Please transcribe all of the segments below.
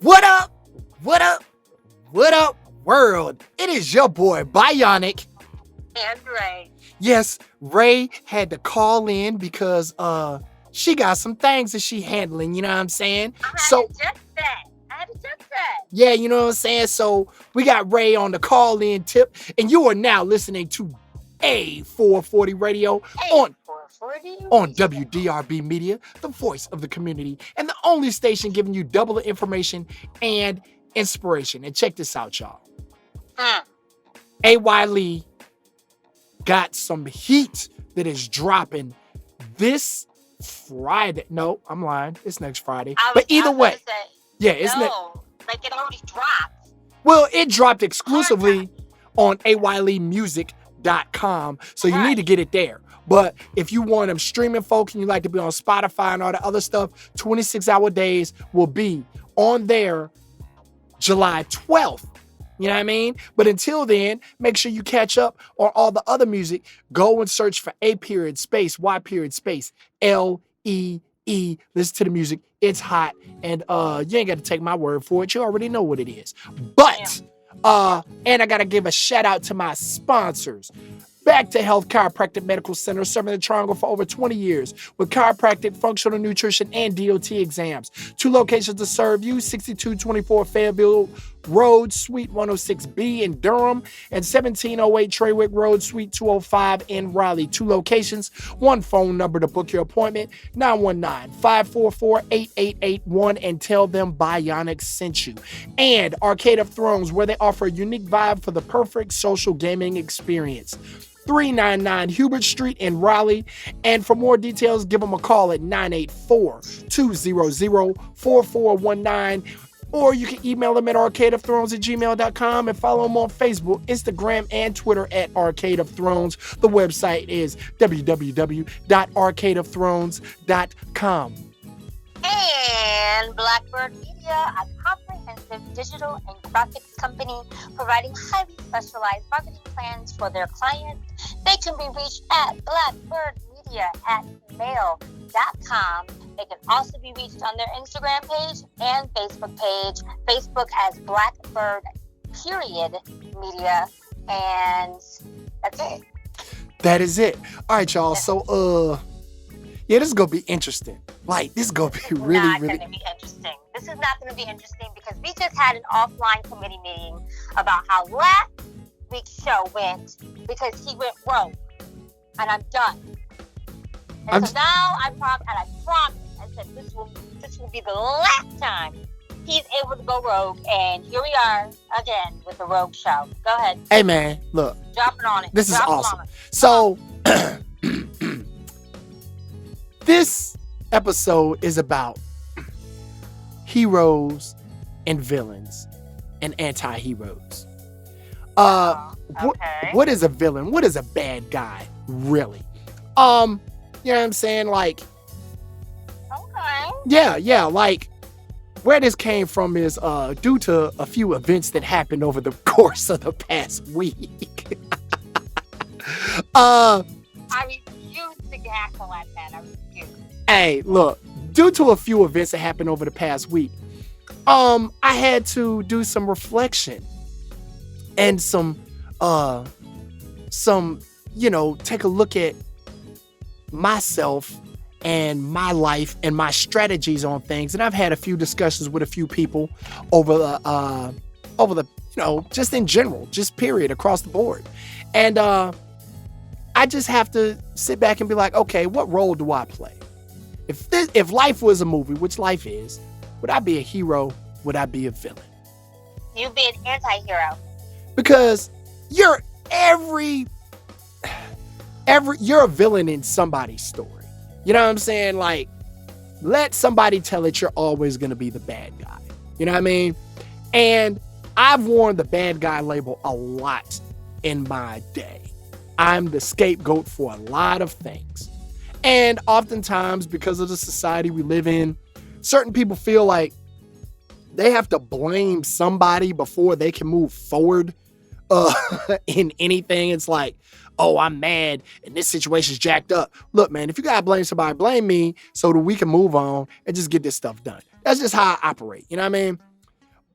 What up? What up? What up, world? It is your boy, Bionic. And Ray. Yes, Ray had to call in because she got some things that she handling, you know what I'm saying? I had to adjust that. Yeah, you know what I'm saying? So we got Ray on the call-in tip, and you are now listening to A-440 Radio on WDRB Media, the voice of the community, and the only station giving you double the information and inspiration. And check this out, y'all. A.Y. Lee got some heat that is dropping this Friday. No, I'm lying. It's next Friday. But either way, it's like it already dropped. Well, it dropped exclusively on ayleemusic.com, so you need to get it there. But if you want them streaming folk and you like to be on Spotify and all the other stuff, 26-hour days will be on there July 12th. You know what I mean? But until then, make sure you catch up on all the other music. Go and search for A.Y. L-E-E. Listen to the music. It's hot. And you ain't got to take my word for it. You already know what it is. But, and I got to give a shout out to my sponsors. Back to Health Chiropractic Medical Center, serving the Triangle for over 20 years with chiropractic, functional nutrition, and DOT exams. 2 locations to serve you, 6224 Fayetteville Road, Suite 106B in Durham, and 1708 Treywick Road, Suite 205 in Raleigh. 2 locations, 1 phone number to book your appointment, 919-544-8881, and tell them Bionic sent you. And Arcade of Thrones, where they offer a unique vibe for the perfect social gaming experience. 399 Hubert Street in Raleigh. And for more details, give them a call at 984-200-4419. Or you can email them at arcadeofthrones@gmail.com and follow them on Facebook, Instagram, and Twitter at Arcade of Thrones. The website is www.arcadeofthrones.com. And Blackbird Media, a comprehensive digital and graphics company providing highly specialized marketing plans for their clients. They can be reached at blackbirdmedia@mail.com. They can also be reached on their Instagram page and Facebook page. Facebook as Blackbird Media. And that's it. That is it. All right, y'all. So, this is going to be interesting. Like, this is going to be really going to be interesting. This is not going to be interesting because we just had an offline committee meeting about how last week's show went because he went rogue. And I'm done. And so now I promise, I said this will be the last time he's able to go rogue. And here we are again with the rogue show. Go ahead. Hey, man, look. Drop it on it. This is awesome. So, this episode is about heroes and villains and anti-heroes. What is a villain? What is a bad guy, really? You know what I'm saying? Like, yeah, like, where this came from is due to a few events that happened over the course of the past week. I refuse to cackle at that. I refuse. Hey, look, due to a few events that happened over the past week, I had to do some reflection and some, take a look at myself and my life and my strategies on things. And I've had a few discussions with a few people over the, just in general, just period, across the board. And I just have to sit back and be like, okay, what role do I play? If life was a movie, which life is, would I be a hero? Would I be a villain? You'd be an anti-hero. Because you're you're a villain in somebody's story. You know what I'm saying? Like, let somebody tell it you're always going to be the bad guy. You know what I mean? And I've worn the bad guy label a lot in my day. I'm the scapegoat for a lot of things. And oftentimes, because of the society we live in, certain people feel like they have to blame somebody before they can move forward in anything. It's like, oh, I'm mad and this situation's jacked up. Look, man, if you gotta blame somebody, blame me so that we can move on and just get this stuff done. That's just how I operate. You know what I mean?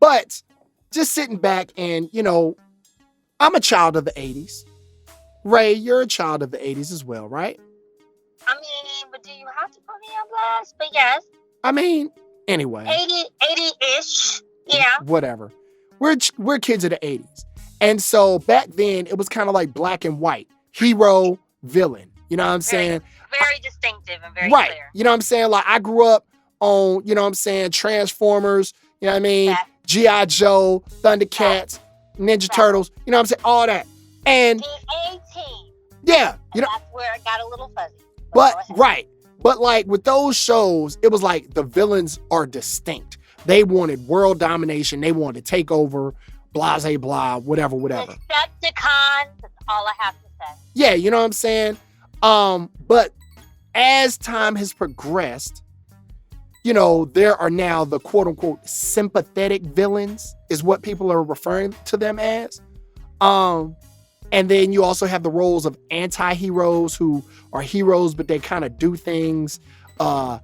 But just sitting back and, I'm a child of the 80s. Ray, you're a child of the 80s as well, right? I mean, but do you have to put me on blast? But yes. I mean, anyway. 80-ish. Yeah. Whatever. We're kids of the 80s. And so back then, it was kind of like black and white. Hero, villain. You know what I'm saying? Very distinctive and very right. clear. You know what I'm saying? Like, I grew up on, Transformers, you know what I mean? Yeah. G.I. Joe, Thundercats, Ninja Turtles, you know what I'm saying? All that. And the A-Team. yeah, that's where it got a little fuzzy. But right. But like with those shows, it was like the villains are distinct. They wanted world domination. They wanted to take over, blase blah, whatever. Decepticons, that's all I have to say. Yeah, you know what I'm saying? But as time has progressed, there are now the quote unquote sympathetic villains is what people are referring to them as. And then you also have the roles of anti-heroes who are heroes, but they kind of do things out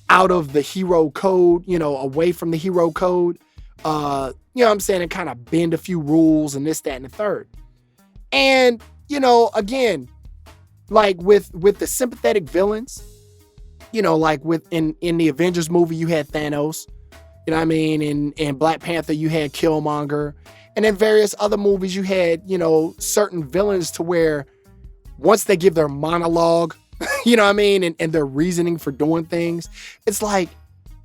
of the hero code, away from the hero code. You know what I'm saying? And kind of bend a few rules and this, that, and the third. And, again, like with the sympathetic villains, like in the Avengers movie, you had Thanos, you know what I mean? In Black Panther, you had Killmonger. And in various other movies, you had, certain villains to where once they give their monologue, you know what I mean? And their reasoning for doing things, it's like,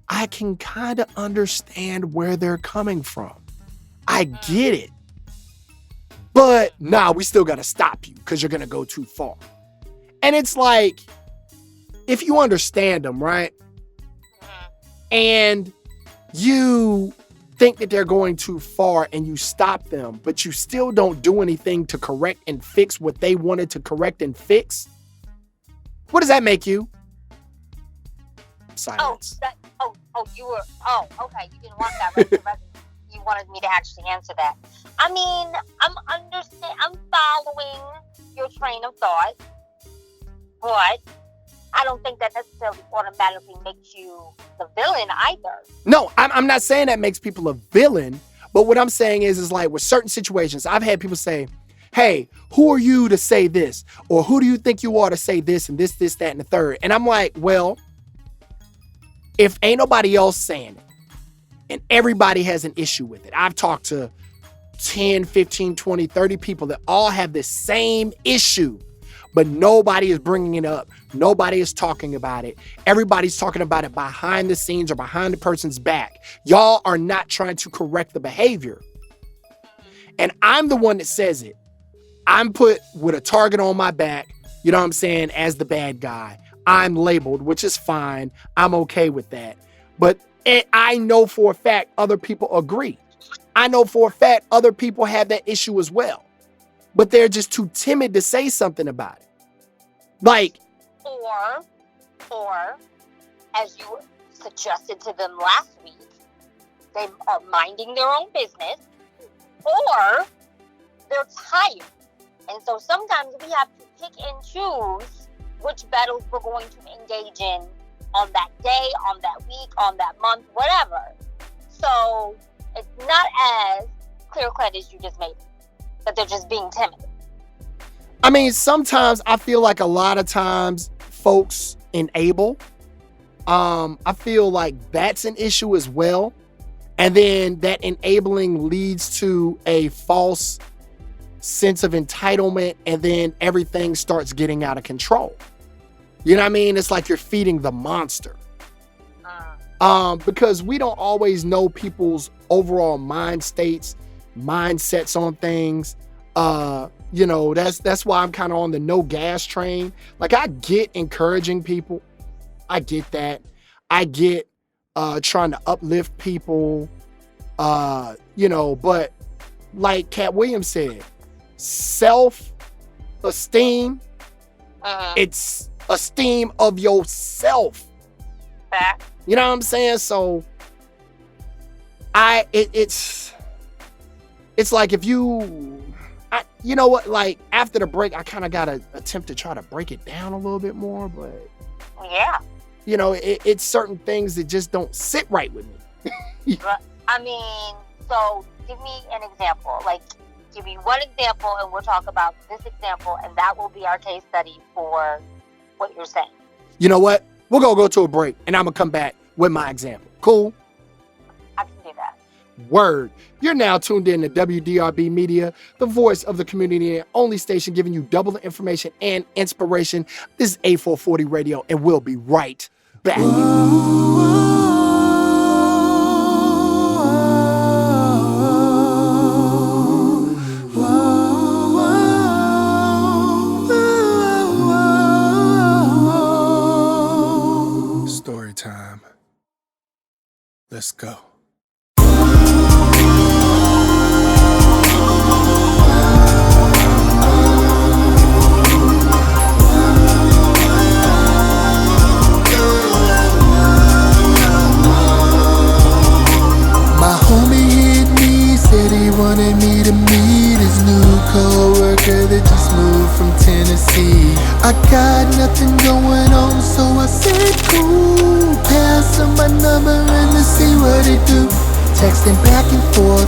I can kind of understand where they're coming from. I get it. But we still got to stop you because you're going to go too far. And it's like, if you understand them, right? And you think that they're going too far and you stop them, but you still don't do anything to correct and fix what they wanted to correct and fix, what does that make you? Silence. Okay. You didn't want that. You wanted me to actually answer that. I mean, I'm following your train of thought, but I don't think that necessarily automatically makes you the villain either. No, I'm not saying that makes people a villain, but what I'm saying is like with certain situations, I've had people say, hey, who are you to say this? Or who do you think you are to say this and this, that, and the third? And I'm like, well, if ain't nobody else saying it and everybody has an issue with it, I've talked to 10, 15, 20, 30 people that all have the same issue, but nobody is bringing it up. Nobody is talking about it. Everybody's talking about it behind the scenes or behind the person's back. Y'all are not trying to correct the behavior. And I'm the one that says it. I'm put with a target on my back, you know what I'm saying, as the bad guy. I'm labeled, which is fine. I'm okay with that. But I know for a fact other people agree. I know for a fact other people have that issue as well. But they're just too timid to say something about it. Like, or as you suggested to them last week, they are minding their own business, or they're tired. And so sometimes we have to pick and choose which battles we're going to engage in on that day, on that week, on that month, whatever. So it's not as clear-cut as you just made it, that they're just being timid. I mean, sometimes I feel like a lot of times folks enable. I feel like that's an issue as well. And then that enabling leads to a false sense of entitlement, and then everything starts getting out of control. You know what I mean? It's like you're feeding the monster. Because we don't always know people's overall mind states, mindsets on things. That's why I'm kind of on the no gas train. Like, I get encouraging people. I get that. I get trying to uplift people. But like Cat Williams said, self-esteem, it's esteem of yourself. Fact. You know what I'm saying? So it's like if you know what, like after the break, I kind of got to attempt to try to break it down a little bit more, but yeah, it's certain things that just don't sit right with me. I mean, so give me an example. Like, give me one example, and we'll talk about this example, and that will be our case study for what you're saying. You know what? We're going to go to a break, and I'm going to come back with my example. Cool? I can do that. Word. You're now tuned in to WDRB Media, the voice of the community and only station giving you double the information and inspiration. This is A-440 Radio, and we'll be right back. Story time. Let's go. Said he wanted me to meet his new co-worker that just moved from Tennessee. I got nothing going on, so I said cool. Pass him my number and to see what he do. Texting back and forth,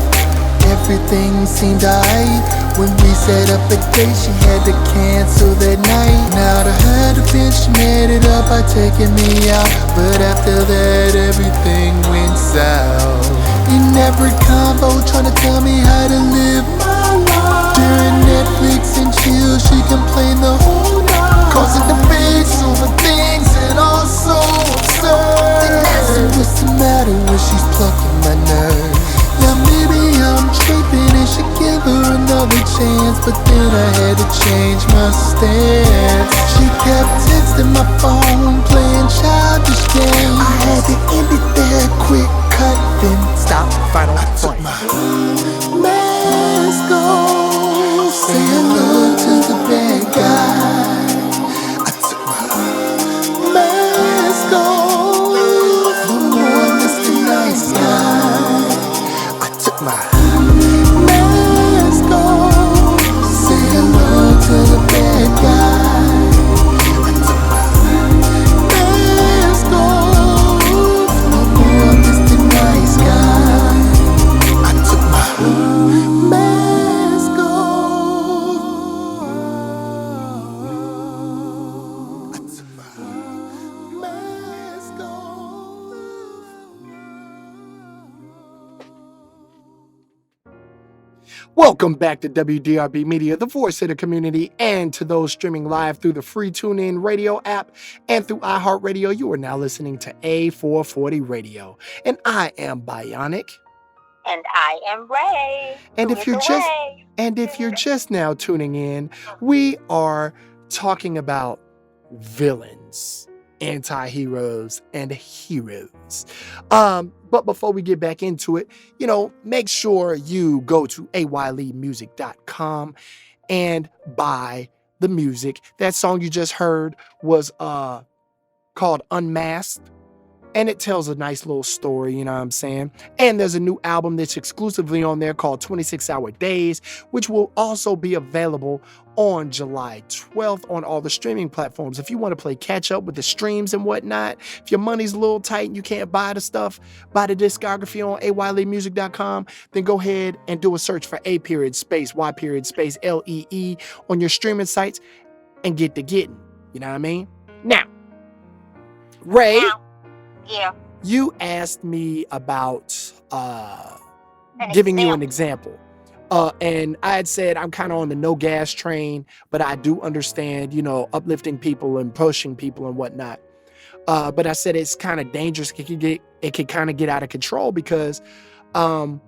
everything seemed alright. When we set up a date, she had to cancel that night. Now to her defense, she made it up by taking me out, but after that everything went south. In every combo tryna tell me how to live my life. During Netflix and chill, she complained the whole night, causing debates over things that are so absurd. Then asked her what's the matter when she's plucking my nerves. Now maybe I'm tripping and should give her another chance, but then I had to change my stance. She kept texting my phone, playing childish games. I had to end it there quick. Cut, then stop, final point. I took my mask off, say hello to the bad guy. I took my mask off, for more Mr. Nice Guy. I took my mask off, say hello to the bad guy. I took my mask off, no more Mr. Nice Guy. I took my mask off. I took my mask off. Welcome back to WDRB Media, the voice of the community, and to those streaming live through the free TuneIn radio app and through iHeartRadio. You are now listening to A440 Radio, and I am Bionic. And I am Ray. And if you're just now tuning in, we are talking about villains, anti-heroes, and heroes. But before we get back into it, make sure you go to ayleemusic.com and buy the music. That song you just heard was called Unmasked. And it tells a nice little story, you know what I'm saying? And there's a new album that's exclusively on there called 26 Hour Days, which will also be available on July 12th on all the streaming platforms. If you want to play catch up with the streams and whatnot, if your money's a little tight and you can't buy the stuff, buy the discography on ayleemusic.com, then go ahead and do a search for A.Y.Lee on your streaming sites and get to getting. You know what I mean? Now, Ray... Yeah. You asked me about giving you an example. And I had said I'm kind of on the no gas train, but I do understand, uplifting people and pushing people and whatnot. But I said it's kind of dangerous. It could kind of get out of control because, there's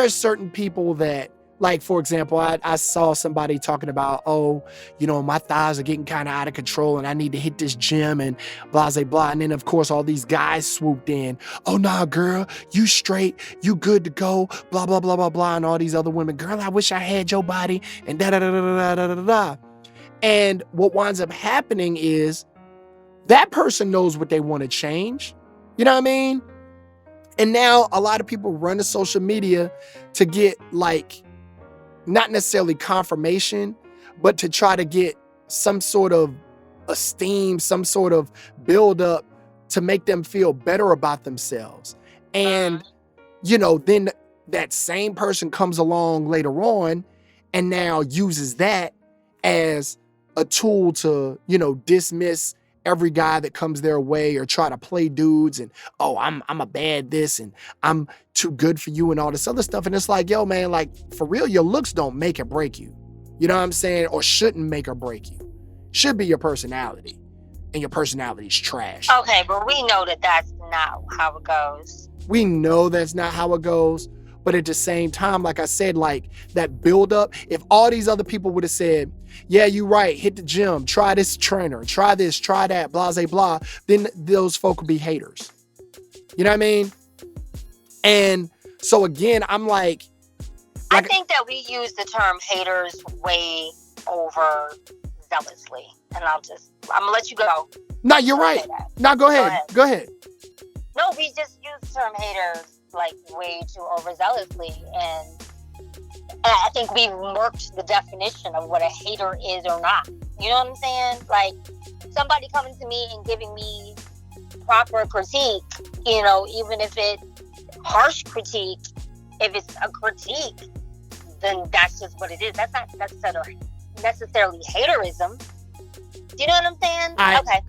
certain people that, like, for example, I saw somebody talking about, my thighs are getting kind of out of control and I need to hit this gym and blah, blah, blah. And then, of course, all these guys swooped in. Oh, nah, girl, you straight, you good to go, blah, blah, blah, blah, blah. And all these other women, girl, I wish I had your body and da-da-da-da-da-da-da-da. And what winds up happening is that person knows what they want to change. You know what I mean? And now a lot of people run to social media to get, like, not necessarily confirmation, but to try to get some sort of esteem, some sort of build up to make them feel better about themselves. And, then that same person comes along later on and now uses that as a tool to, dismiss every guy that comes their way or try to play dudes and, oh, I'm a bad this and I'm too good for you and all this other stuff. And it's like, yo, man, like for real, your looks don't make or break you. You know what I'm saying? Or shouldn't make or break you. Should be your personality. And your personality is trash. Okay, but we know that that's not how it goes. We know that's not how it goes. But at the same time, like I said, like that build up, if all these other people would have said, yeah, you're right, hit the gym, try this trainer, try this, try that, blah, blah, blah, then those folk would be haters. You know what I mean? And so again, I'm like I think that we use the term haters way over zealously. And I'm gonna let you go. No, you're right. No, go ahead. Go ahead. No, we just use the term haters like way too overzealously, and I think we've murked the definition of what a hater is or not. You know what I'm saying? Like somebody coming to me and giving me proper critique, even if it's harsh critique, if it's a critique, then that's just what it is. That's not necessarily haterism. Do you know what I'm saying? Okay.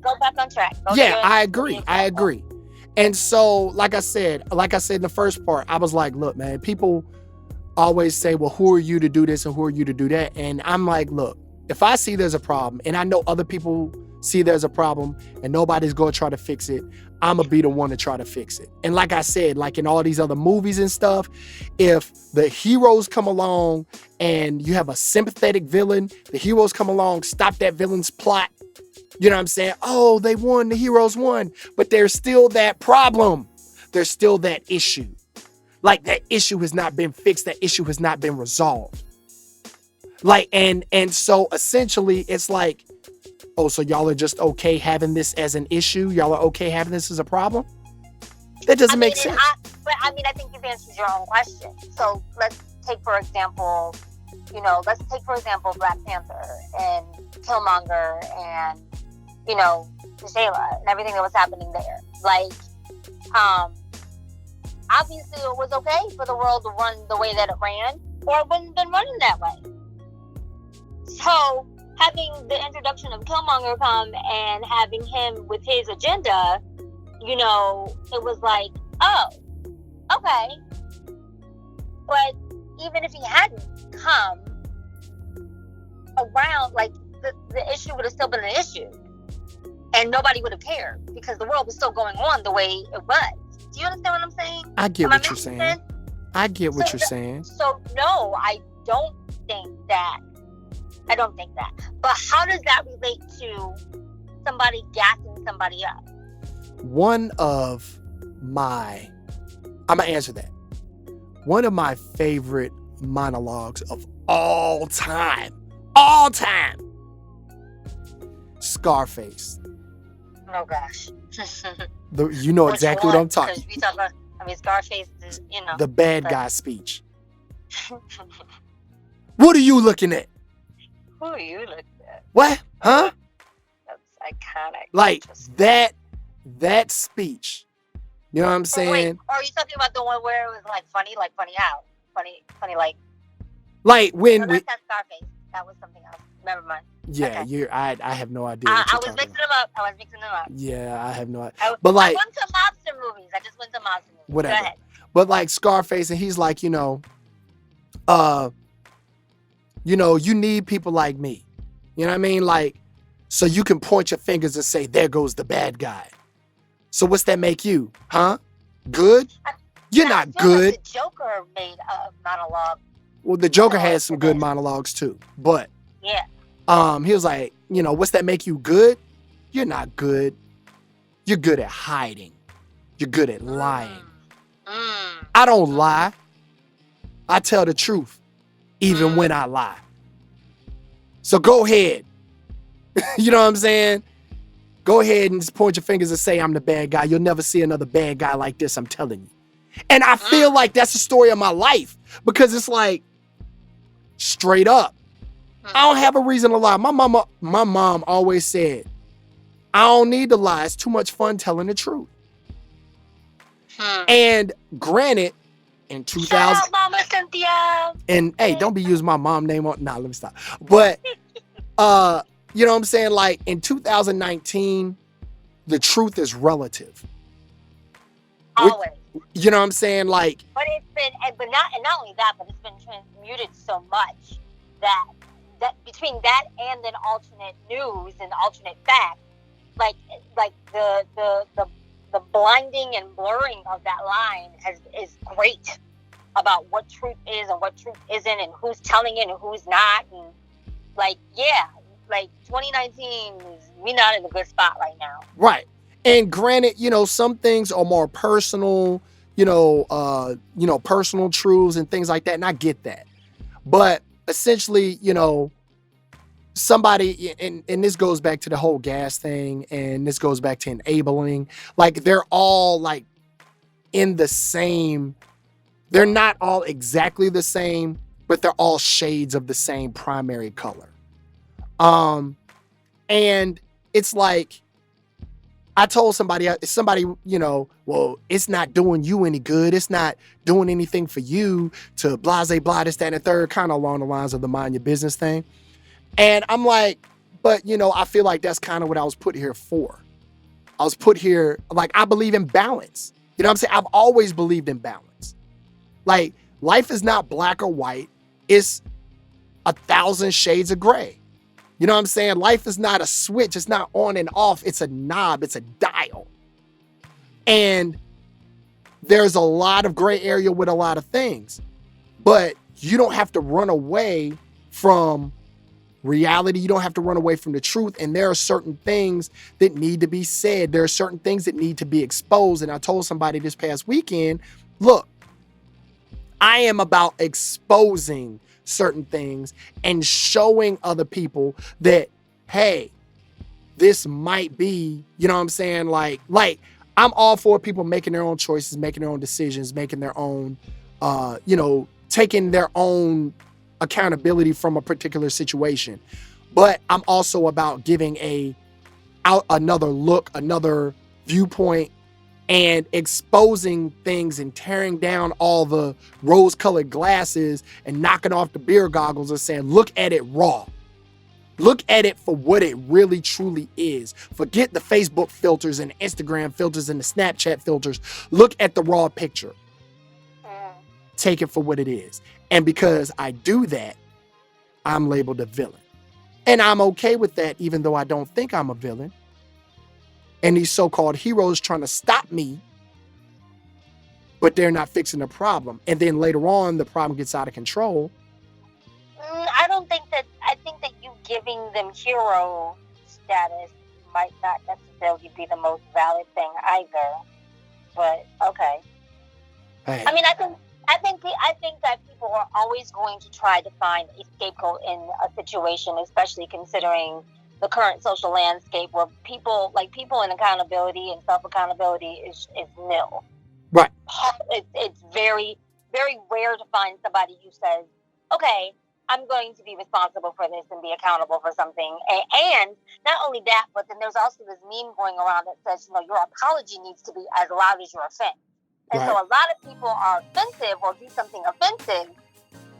Go back on track. I agree. And so, like I said in the first part, I was like, look, man, people always say, well, who are you to do this and who are you to do that? And I'm like, look, if I see there's a problem and I know other people see there's a problem and nobody's going to try to fix it, I'm going to be the one to try to fix it. And like I said, like in all these other movies and stuff, if the heroes come along and you have a sympathetic villain, the heroes come along, stop that villain's plot. You know what I'm saying? Oh, they won, the heroes won, but there's still that problem. There's still that issue. Like that issue has not been fixed. That issue has not been resolved. Like, and so essentially it's like, oh, so y'all are just okay having this as an issue? Y'all are okay having this as a problem? That doesn't make sense. I think you've answered your own question. So let's take, for example, Black Panther and Killmonger and, Shayla and everything that was happening there. Like, obviously it was okay for the world to run the way that it ran, or it wouldn't have been running that way. So having the introduction of Killmonger come and having him with his agenda, it was like, oh, okay. But even if he hadn't come around, like the issue would have still been an issue. And nobody would have cared because the world was still going on the way it was. Do you understand what I'm saying? I get what you're saying. I get what you're saying. So no, I don't think that. But how does that relate to somebody gassing somebody up? I'm going to answer that. One of my favorite monologues of all time, Scarface. Oh gosh. You know exactly what I'm talking about. We talk about, Scarface is, the bad guy speech. What are you looking at? Who are you looking at? What? Huh? That's iconic. Like that speech. You know what I'm saying? Wait, are you talking about the one where it was like funny how? Funny like. Like when no, that's Scarface. That was something else. Never mind. Yeah, okay. I have no idea. I was mixing them up. Yeah, I have no idea. I went to mobster movies. I just went to mobster movies. Whatever. Go ahead. But like Scarface, and he's like, you need people like me. You know what I mean? Like, so you can point your fingers and say, there goes the bad guy. So what's that make you? Huh? Good? You're not good. Like the Joker made a monologue. Well, the Joker has some good monologues too. But yeah. He was like, what's that make you good? You're not good. You're good at hiding. You're good at lying. I don't lie. I tell the truth, even when I lie. So go ahead. You know what I'm saying? Go ahead and just point your fingers and say I'm the bad guy. You'll never see another bad guy like this, I'm telling you. And I feel like that's the story of my life because it's like straight up. I don't have a reason to lie. My mom always said, I don't need to lie. It's too much fun telling the truth. And granted, in 2000, shout out Mama Cynthia. and hey, don't be using my mom name on. Nah, let me stop. But you know what I'm saying? Like in 2019, the truth is relative. Always. You know what I'm saying? Like, But it's been, and not only that, but it's been transmuted so much that between that and then alternate news and alternate facts, like the blinding and blurring of that line is great about what truth is and what truth isn't, and who's telling it and who's not, and like 2019 we're not in a good spot right now. right. And granted, you know, some things are more personal, personal truths and things like that. And I get that. But essentially, you know, somebody, and this goes back to the whole gas thing, and this goes back to enabling, like they're all like in the same, they're not all exactly the same, but they're all shades of the same primary color. And it's like, I told somebody, you know, well, it's not doing you any good. It's not doing anything for you to blase, blah, this, that, and the third, kind of along the lines of the mind your business thing. And I'm like, but, you know, I feel like that's kind of what I was put here for. I was put here, like, I believe in balance. You know what I'm saying? I've always believed in balance. Like, life is not black or white. It's 1,000 shades of gray. You know what I'm saying? Life is not a switch. It's not on and off. It's a knob. It's a dial. And there's a lot of gray area with a lot of things. But you don't have to run away from reality. You don't have to run away from the truth. And there are certain things that need to be said. There are certain things that need to be exposed. And I told somebody this past weekend, look, I am about exposing certain things and showing other people that, hey, this might be, you know what I'm saying? Like I'm all for people making their own choices, making their own decisions, making their own, taking their own accountability from a particular situation. But I'm also about giving another look, another viewpoint, and exposing things and tearing down all the rose-colored glasses and knocking off the beer goggles and saying, look at it raw. Look at it for what it really truly is. Forget the Facebook filters and Instagram filters and the Snapchat filters. Look at the raw picture. Take it for what it is. And because I do that, I'm labeled a villain. And I'm okay with that, even though I don't think I'm a villain. And these so-called heroes trying to stop me, but they're not fixing the problem. And then later on, the problem gets out of control. I think that you giving them hero status might not necessarily be the most valid thing either. But okay. Hey. I mean, I think that people are always going to try to find a scapegoat in a situation, especially considering the current social landscape where people in accountability and self-accountability is nil. Right. It's very, very rare to find somebody who says, okay, I'm going to be responsible for this and be accountable for something. And not only that, but then there's also this meme going around that says, your apology needs to be as loud as your offense. And right. So a lot of people are offensive or do something offensive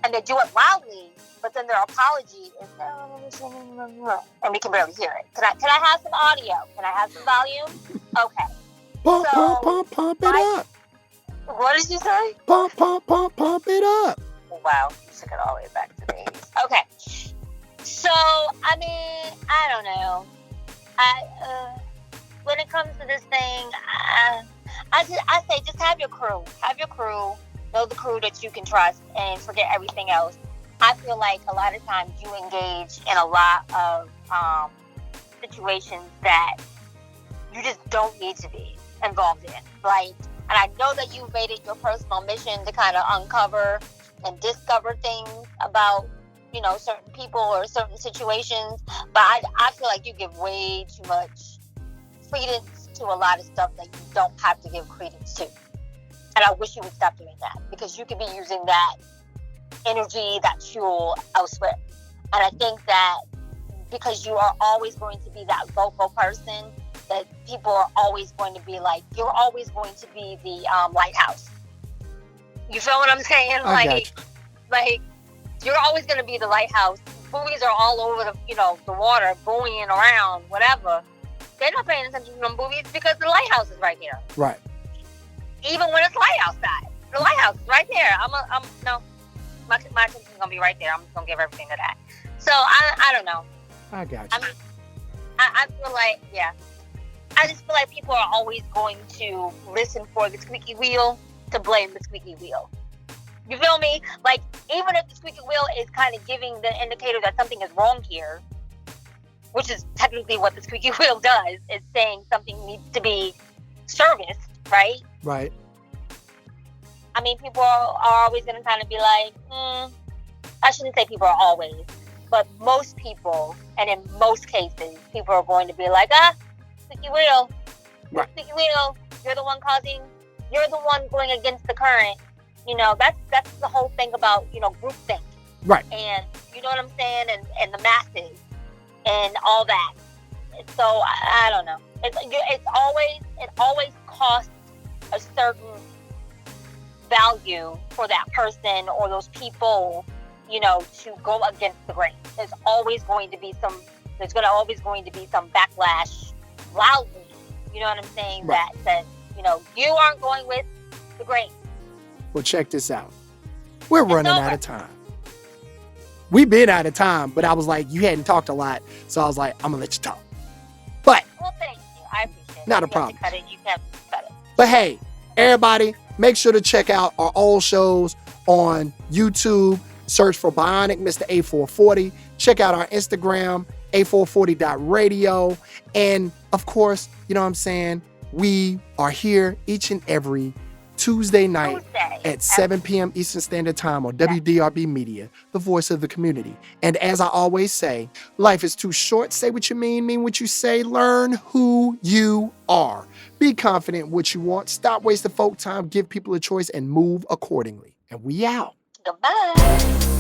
and they do it loudly, but then their apology is, and we can barely hear it. Can I have some audio? Can I have some volume? Okay. Pump it up. What did you say? Pump it up. Wow, you took it all the way back to the 80s. Okay. So, I mean, I don't know. When it comes to this thing, I say just have your crew. Have your crew. Know the crew that you can trust and forget everything else. I feel like a lot of times you engage in a lot of situations that you just don't need to be involved in. And I know that you've made it your personal mission to kind of uncover and discover things about, certain people or certain situations. But I feel like you give way too much credence to a lot of stuff that you don't have to give credence to. And I wish you would stop doing that, because you could be using that energy, that fuel elsewhere. And I think that because you are always going to be that vocal person that people are always going to be like, you're always going to be the lighthouse. You feel what I'm saying? Like you're always going to be the lighthouse. Buoys are all over the water, buoying around, whatever. They're not paying attention to them buoys because the lighthouse is right here. Right. Even when it's light outside, the lighthouse is right there. My attention's gonna be right there. I'm just gonna give everything to that. So I don't know. I got you. I mean, I feel like, yeah. I just feel like people are always going to listen for the squeaky wheel to blame the squeaky wheel. You feel me? Like, even if the squeaky wheel is kind of giving the indicator that something is wrong here, which is technically what the squeaky wheel does, is saying something needs to be serviced, right? Right. I mean, people are always going to kind of be like, I shouldn't say people are always, but most people, and in most cases, people are going to be like, squeaky wheel, right. Squeaky wheel, you're the one going against the current. That's the whole thing about, groupthink. Right. And you know what I'm saying? And the masses and all that. So I don't know. It always costs a certain value for that person or those people, to go against the grain. There's always going to be some backlash loudly, you know what I'm saying, right. that says, you aren't going with the grain. Well, check this out. We're running out of time. We've been out of time, but I was like, you hadn't talked a lot, so I was like, I'm gonna let you talk. But well, thank you. I appreciate it. Not a problem. You have to cut it. But hey, everybody, make sure to check out our old shows on YouTube. Search for Bionic Mr. A-440. Check out our Instagram, A440.radio. And of course, you know what I'm saying? We are here each and every Tuesday night at 7 p.m. Eastern Standard Time on WDRB Media, the voice of the community. And as I always say, life is too short. Say what you mean what you say. Learn who you are. Be confident in what you want. Stop wasting folk time. Give people a choice and move accordingly. And we out. Goodbye.